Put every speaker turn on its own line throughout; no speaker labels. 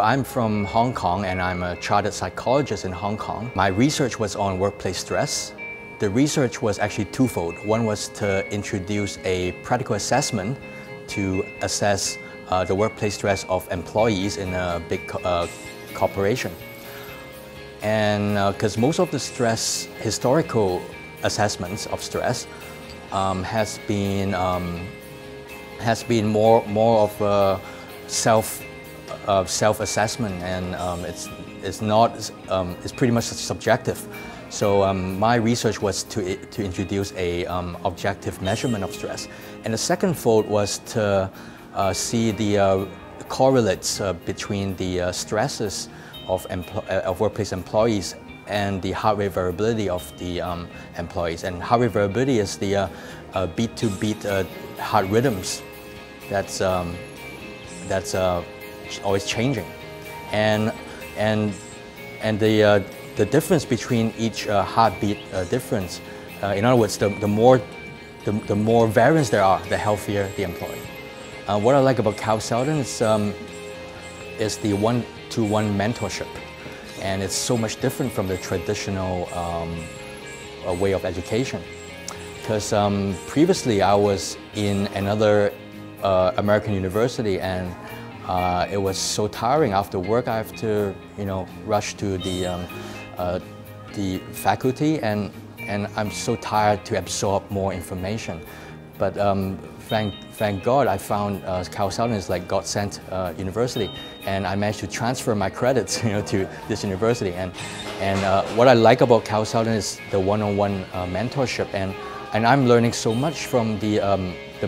I'm from Hong Kong and I'm a chartered psychologist in Hong Kong. My research was on workplace stress. The research was actually twofold. One was to introduce a practical assessment to assess the workplace stress of employees in a big corporation. And because most of the stress, historical assessments of stress has been more of a self-assessment, and it's pretty much subjective. So my research was to introduce a objective measurement of stress, and the second fold was to see the correlates between the stresses of workplace employees and the heart rate variability of the employees. And heart rate variability is the beat-to-beat heart rhythms that's always changing, and the difference between each heartbeat difference. In other words, the more variance there are, the healthier the employee. What I like about Carl Seldon is the one-to-one mentorship, and it's so much different from the traditional way of education. Because previously I was in another American university, and it was so tiring. After work, I have to, rush to the faculty, and I'm so tired to absorb more information. But thank God, I found Carl Seldon is like God-sent university, and I managed to transfer my credits, to this university. And what I like about Carl Seldon is the one-on-one mentorship, and I'm learning so much from the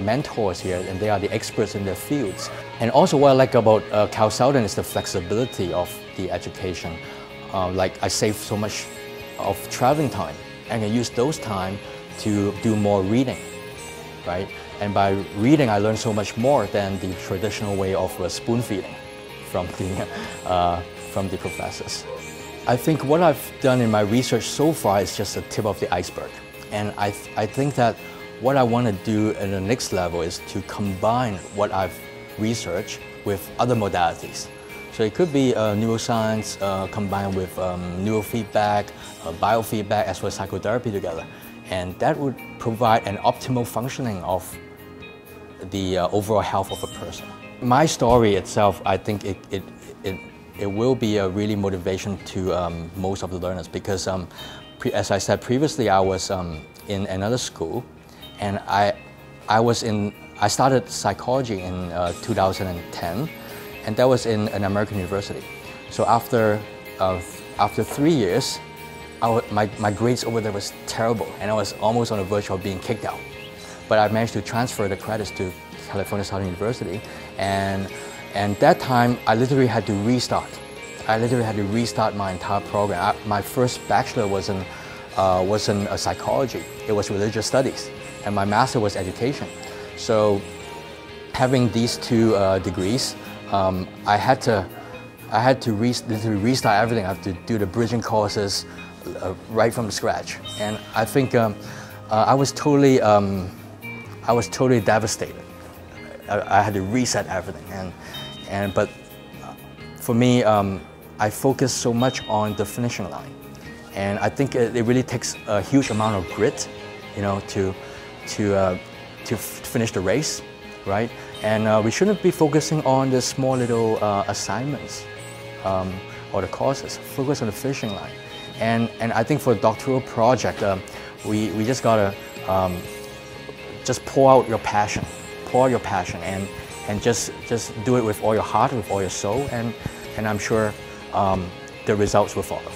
mentors here, and they are the experts in their fields. And also what I like about Carl Seldon is the flexibility of the education. Like I save so much of traveling time, and I use those time to do more reading, right? And by reading, I learn so much more than the traditional way of spoon feeding from the professors. I think what I've done in my research so far is just the tip of the iceberg. And I think that what I want to do at the next level is to combine what I've researched with other modalities. So it could be neuroscience combined with neurofeedback, biofeedback, as well as psychotherapy together. And that would provide an optimal functioning of the overall health of a person. My story itself, I think it will be a really motivation to most of the learners, because as I said previously, I was in another school, and I started psychology in 2010, and that was in an American university. So after 3 years, my grades over there was terrible, and I was almost on the verge of being kicked out. But I managed to transfer the credits to California Southern University, and that time I literally had to restart. I literally had to restart my entire program. My first bachelor wasn't psychology; it was religious studies, and my master was education. So, having these two degrees, I had to literally restart everything. I have to do the bridging courses right from scratch, and I think I was totally devastated. I had to reset everything, but for me, I focused so much on the finishing line, and I think it really takes a huge amount of grit, to finish the race, right? And we shouldn't be focusing on the small little assignments or the courses. Focus on the finishing line, and I think for a doctoral project, we just gotta just pour out your passion, and just do it with all your heart, with all your soul, and I'm sure the results will follow.